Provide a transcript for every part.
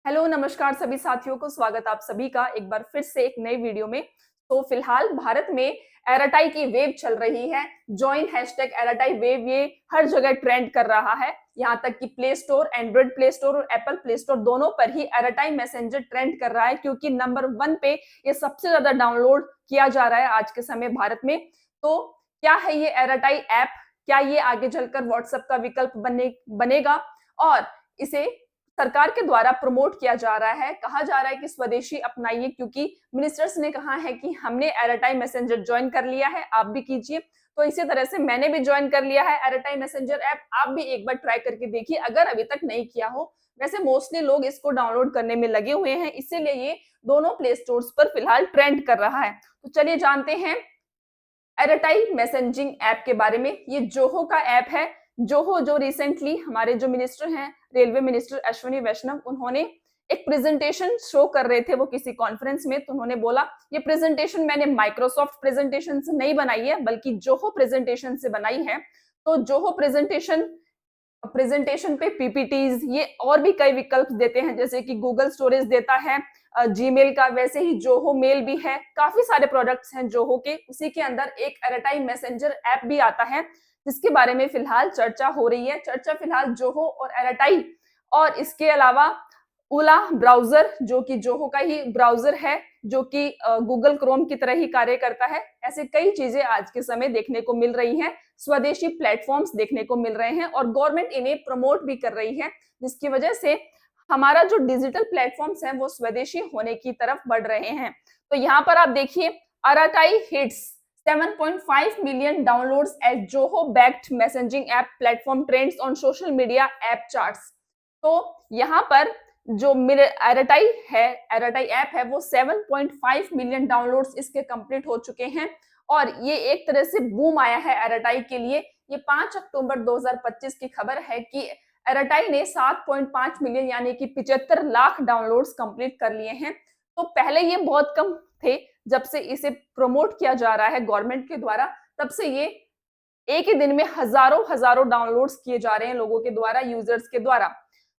Hello, नमस्कार सभी साथियों को स्वागत आप सभी का एक बार फिर से एक नई वीडियो में। तो फिलहाल भारत में एयरटाई की वेव चल रही है। जॉइन हैशटैग एयरटाई वेव ये हर जगह ट्रेंड कर रहा है। यहाँ तक कि play store, Android play Store और एप्पल प्ले स्टोर दोनों पर ही एयरटाई मैसेंजर ट्रेंड कर रहा है क्योंकि नंबर 1 पे ये सबसे ज्यादा डाउनलोड किया जा रहा है आज के समय भारत में। तो क्या है ये एयरटाई ऐप? क्या ये आगे चलकर व्हाट्सएप का विकल्प बनेगा? और इसे सरकार के द्वारा प्रमोट किया जा रहा है। कहा जा रहा है कि स्वदेशी अपनाइए क्योंकि मिनिस्टर्स ने कहा है कि हमने एयरटाई मैसेंजर ज्वाइन कर लिया है, आप भी कीजिए। तो इसी तरह से मैंने भी ज्वाइन कर लिया है एयरटाई मैसेंजर ऐप। आप भी एक बार ट्राई करके देखिए अगर अभी तक नहीं किया हो। वैसे मोस्टली लोग इसको डाउनलोड करने में लगे हुए हैं, इसीलिए ये दोनों प्ले स्टोर्स पर फिलहाल ट्रेंड कर रहा है। तो चलिए जानते हैं एयरटाई मैसेजिंग ऐप के बारे में। ये जोहो का ऐप है। जोहो जो रिसेंटली हमारे जो मिनिस्टर हैं, रेलवे मिनिस्टर अश्विनी वैष्णव, उन्होंने एक प्रेजेंटेशन शो कर रहे थे वो किसी कॉन्फ्रेंस में। तो उन्होंने बोला ये प्रेजेंटेशन मैंने माइक्रोसॉफ्ट प्रेजेंटेशन से नहीं बनाई है बल्कि जोहो प्रेजेंटेशन से बनाई है। तो जोहो प्रेजेंटेशन प्रेजेंटेशन पे पीपीटीज ये और भी कई विकल्प देते हैं, जैसे कि गूगल स्टोरेज देता है जीमेल का, वैसे ही जोहो मेल भी है। काफी सारे प्रोडक्ट्स हैं जोहो के। उसी के अंदर एक एयरटाइम मैसेंजर ऐप भी आता है जिसके बारे में फिलहाल चर्चा हो रही है। चर्चा फिलहाल जोहो और एयरटाई और इसके अलावा ओला ब्राउजर जो कि जोहो का ही ब्राउजर है, जो कि गूगल क्रोम की तरह ही कार्य करता है। ऐसे कई चीजें आज के समय देखने को मिल रही हैं। स्वदेशी प्लेटफॉर्म्स देखने को मिल रहे हैं और गवर्नमेंट इन्हें प्रमोट भी कर रही है, जिसकी वजह से हमारा जो डिजिटल प्लेटफॉर्म्स हैं वो स्वदेशी होने की तरफ बढ़ रहे हैं। तो यहाँ पर आप देखिए Arattai hits 7.5 million downloads as Zoho backed messaging app platform trends on social media app charts. तो यहाँ पर जो एयरटाई है, एयरटाई ऐप है, वो 7.5 मिलियन डाउनलोड्स इसके कंप्लीट हो चुके हैं और ये एक तरह से बूम आया है एयरटाई के लिए। ये 5 अक्टूबर 2025 की खबर है कि एयरटाई ने 7.5 मिलियन यानी कि 75 लाख डाउनलोड्स कंप्लीट कर लिए हैं। तो पहले ये बहुत कम थे। जब से इसे प्रमोट किया जा रहा है गवर्नमेंट के द्वारा, तब से ये एक ही दिन में हजारों हजारों डाउनलोड्स किए जा रहे हैं लोगों के द्वारा, यूजर्स के द्वारा।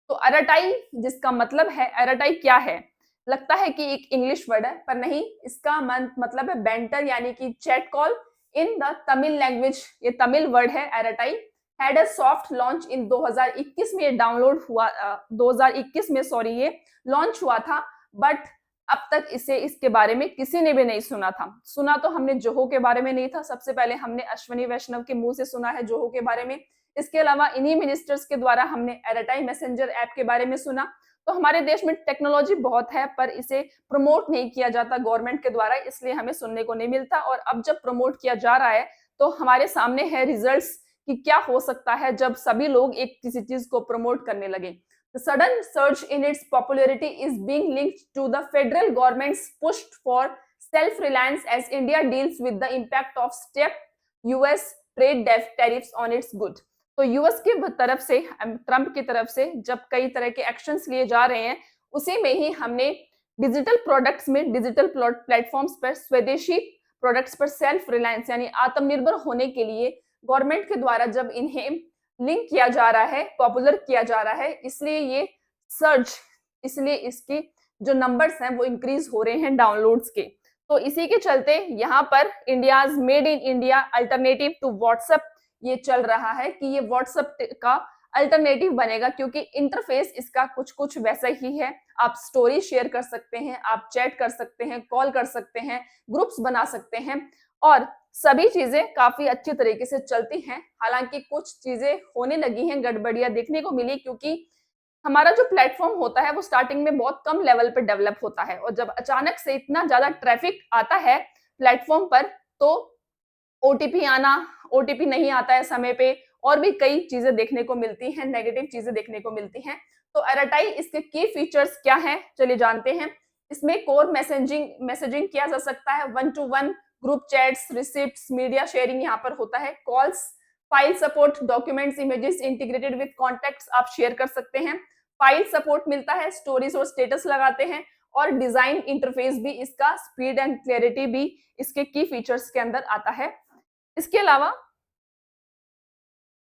तो अराटाई जिसका मतलब है, अराटाई क्या है? लगता है कि एक इंग्लिश वर्ड है, पर नहीं। इसका मतलब है बैंटर यानी कि chat call in the Tamil language. ये तमिल वर्ड है Arattai. Had a soft launch in 2021 में ये डाउनलोड हुआ, 2021 में सॉरी ये लॉन्च हुआ था। बट अब तक इसे इसके बारे में किसी ने भी नहीं सुना था। सुना तो हमने जोहो के बारे में नहीं था, सबसे पहले हमने अश्विनी वैष्णव के मुंह से सुना है जोहो के बारे में। इसके अलावा इन्हीं मिनिस्टर्स के द्वारा हमने एयरटाइम मैसेंजर ऐप के बारे में सुना। तो हमारे देश में टेक्नोलॉजी बहुत है पर इसे प्रमोट नहीं किया जाता गवर्नमेंट के द्वारा, इसलिए हमें सुनने को नहीं मिलता। और अब जब प्रमोट किया जा रहा है तो हमारे सामने है रिजल्ट्स कि क्या हो सकता है जब सभी लोग एक किसी चीज को प्रमोट करने लगे। The sudden surge in its popularity is being linked to the federal government's push for self-reliance as India deals with the impact of step US trade tariffs on its goods। तो US की तरफ से, Trump की तरफ से जब कई तरह के एक्शंस लिए जा रहे हैं, उसी में ही हमने डिजिटल प्रोडक्ट्स में, डिजिटल प्लेटफॉर्म्स पर स्वदेशी प्रोडक्ट्स पर सेल्फ रिलायंस यानी आत्मनिर्भर होने के लिए गवर्नमेंट के द्वारा जब इन्हें लिंक किया जा रहा है, पॉपुलर किया जा रहा है, इसलिए ये सर्च, इसलिए इसके जो नंबर्स हैं वो इंक्रीज हो रहे हैं डाउनलोड्स के। तो इसी के चलते यहाँ पर India's made in India alternative to WhatsApp ये चल रहा है कि ये व्हाट्सएप का अल्टरनेटिव बनेगा, क्योंकि इंटरफेस इसका कुछ कुछ वैसा ही है। आप स्टोरी शेयर कर सकते हैं, आप चैट कर सकते हैं, कॉल कर सकते हैं, ग्रुप्स बना सकते हैं और सभी चीजें काफी अच्छी तरीके से चलती हैं। हालांकि कुछ चीजें होने लगी हैं, गड़बड़ियां देखने को मिली, क्योंकि हमारा जो प्लेटफॉर्म होता है वो स्टार्टिंग में बहुत कम लेवल पे डेवलप होता है और जब अचानक से इतना ज्यादा ट्रैफिक आता है प्लेटफॉर्म पर तो ओटीपी आना, ओटीपी नहीं आता है समय पे, और भी कई चीजें देखने को मिलती हैं, नेगेटिव चीजें देखने को मिलती हैं। तो एयरटाई इसके की फीचर्स क्या हैं चलिए जानते हैं। इसमें कोर मैसेजिंग किया जा सकता है, 1-to-1 group chats, receipts, media sharing यहाँ पर होता है, calls, file support, documents, images integrated with contacts आप शेयर कर सकते हैं, फाइल सपोर्ट मिलता है, स्टोरीज और स्टेटस लगाते हैं और डिजाइन इंटरफेस भी इसका, स्पीड एंड क्लैरिटी भी इसके की फीचर्स के अंदर आता है। इसके अलावा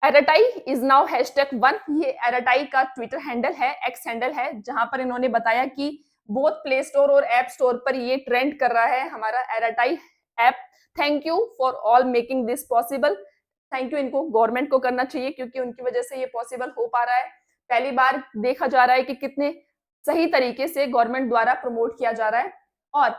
एराटाई इज नाउ #1। ये एराटाई का ट्विटर हैंडल है, एक्स हैंडल है, जहां पर इन्होंने बताया कि बोथ प्ले स्टोर और ऐप स्टोर पर ये ट्रेंड कर रहा है हमारा Arattai app. Thank you for all making this possible. Thank you इनको गवर्नमेंट को करना चाहिए क्योंकि उनकी वजह से ये पॉसिबल हो पा रहा है। पहली बार देखा जा रहा है कि कितने सही तरीके से गवर्नमेंट द्वारा प्रमोट किया जा रहा है और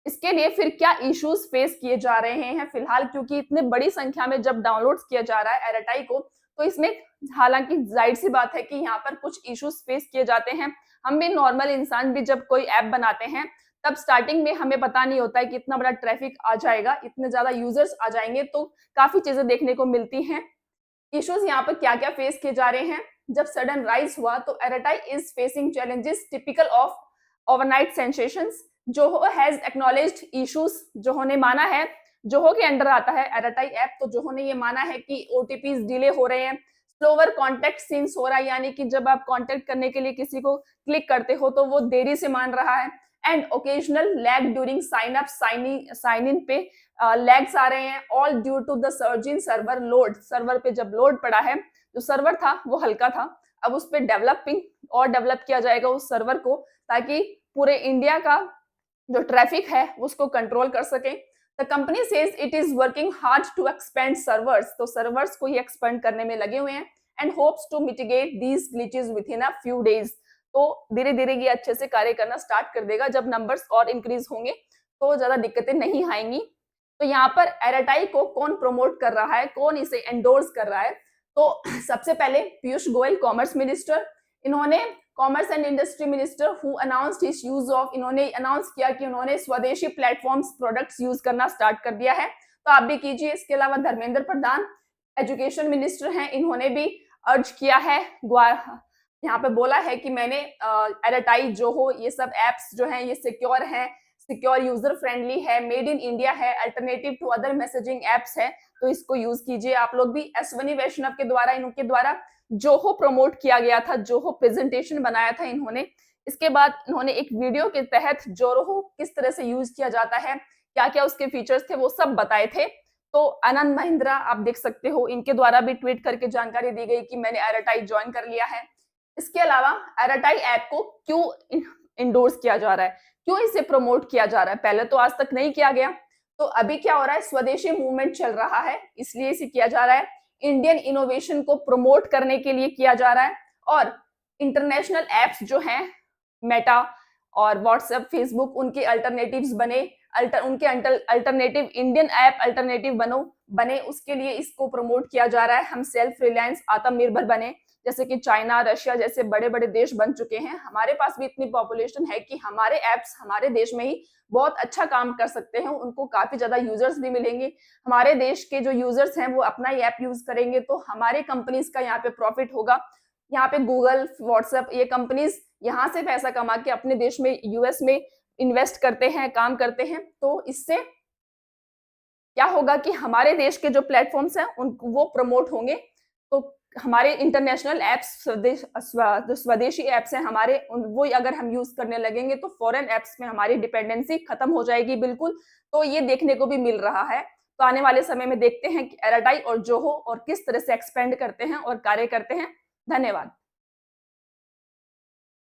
इसके लिए फिर क्या इश्यूज फेस किए जा रहे हैं फिलहाल, क्योंकि इतने बड़ी संख्या में जब डाउनलोड किया जा रहा है एराटाई को, तो इसमें हालांकि जाहिर सी बात है कि यहाँ पर कुछ इश्यूज फेस किए जाते हैं। हम भी नॉर्मल इंसान भी जब कोई ऐप बनाते हैं तब स्टार्टिंग में हमें पता नहीं होता है कि इतना बड़ा ट्रैफिक आ जाएगा, इतने ज्यादा यूजर्स आ जाएंगे, तो काफी चीजें देखने को मिलती हैं। इश्यूज यहाँ पर क्या क्या फेस किए जा रहे हैं। जब सडन राइज हुआ तो Arattai is facing challenges typical of overnight sensations. Zoho has acknowledged issues. Zoho ने माना है, जोहो के अंडर आता है एराटाई ऐप, तो जोहो ने ये माना है कि ओटीपीज डिले हो रहे हैं, स्लोवर कॉन्टेक्ट सीन्स हो रहा है, यानी कि जब आप कॉन्टेक्ट करने के लिए किसी को क्लिक करते हो तो वो देरी से मान रहा है, and occasional lag during sign up sign in पे लैग्स आ रहे हैं, all due to the surge in server load. Server पे जब लोड पड़ा है, जो सर्वर था वो हल्का था, अब उस पर डेवलपिंग और डेवलप किया जाएगा उस सर्वर को, ताकि पूरे इंडिया का जो ट्रैफिक है उसको कंट्रोल कर सके। The company says it is working hard to expand servers. तो सर्वर्स को ही एक्सपेंड करने में लगे हुए हैं, and hopes to mitigate these glitches within a few days. तो धीरे धीरे ये अच्छे से कार्य करना स्टार्ट कर देगा, जब नंबर्स और इंक्रीज होंगे तो ज्यादा दिक्कतें नहीं आएंगी। तो यहाँ पर एराटाई को कौन प्रमोट कर रहा है, कौन इसे एंडोर्स कर रहा है, तो सबसे पहले पीयूष गोयल कॉमर्स मिनिस्टर, इन्होंने commerce and industry minister who announced his use of, इन्होंने अनाउंस किया कि उन्होंने स्वदेशी प्लेटफॉर्म्स प्रोडक्ट्स यूज करना स्टार्ट कर दिया है, तो आप भी कीजिए। इसके अलावा धर्मेंद्र प्रधान एजुकेशन मिनिस्टर हैं, इन्होंने भी अर्ज किया है, यहाँ पे बोला है कि मैंने एराटाई, जोहो, ये सब एप्स जो हैं ये सिक्योर हैं, सिक्योर यूजर फ्रेंडली है, मेड इन इंडिया है, alternative to other messaging apps है, तो इसको यूज कीजिए आप लोग भी। अश्वनी वैष्णव के द्वारा, इनके द्वारा जोहो प्रमोट किया गया था, जोहो प्रेजेंटेशन बनाया था इन्होंने। इसके बाद इन्होंने एक वीडियो के तहत जोहो किस तरह से यूज किया जाता है, क्या क्या उसके फीचर्स थे, वो सब बताए थे। तो आनंद महिंद्रा आप देख सकते हो, इनके द्वारा भी ट्वीट करके जानकारी दी गई कि मैंने एराटाई ज्वाइन कर लिया है। इसके अलावा एराटाई ऐप को क्यों इंडोर्स किया जा रहा है, क्यों इसे प्रमोट किया जा रहा है, पहले तो आज तक नहीं किया गया, तो अभी क्या हो रहा है, स्वदेशी मूवमेंट चल रहा है, इसलिए इसे किया जा रहा है। इंडियन इनोवेशन को प्रमोट करने के लिए किया जा रहा है, और इंटरनेशनल एप्स जो हैं, मेटा और व्हाट्सएप, फेसबुक, उनके अल्टरनेटिव्स बने, उनके अल्टरनेटिव इंडियन ऐप अल्टरनेटिव बने, उसके लिए इसको प्रमोट किया जा रहा है। हम सेल्फ रिलायंस, आत्मनिर्भर बने, जैसे कि चाइना, रशिया जैसे बड़े बड़े देश बन चुके हैं, हमारे पास भी इतनी पॉपुलेशन है कि हमारे एप्स हमारे देश में ही बहुत अच्छा काम कर सकते हैं, उनको काफी ज्यादा यूजर्स भी मिलेंगे। हमारे देश के जो यूजर्स हैं वो अपना ही ऐप यूज करेंगे, तो हमारे कंपनीज का यहाँ पे प्रॉफिट होगा। यहाँ पे गूगल, व्हाट्सएप, ये कंपनीज यहाँ से पैसा कमा के अपने देश में, यूएस में इन्वेस्ट करते हैं, काम करते हैं, तो इससे क्या होगा कि हमारे देश के जो प्लेटफॉर्म्स हैं उन वो प्रमोट होंगे। तो हमारे इंटरनेशनल एप्स, जो स्वदेशी एप्स हैं हमारे, वो अगर हम यूज करने लगेंगे तो फॉरेन एप्स में हमारी डिपेंडेंसी खत्म हो जाएगी बिल्कुल। तो ये देखने को भी मिल रहा है। तो आने वाले समय में देखते हैं कि एराटाई और जोहो और किस तरह से एक्सपेंड करते हैं और कार्य करते हैं। धन्यवाद।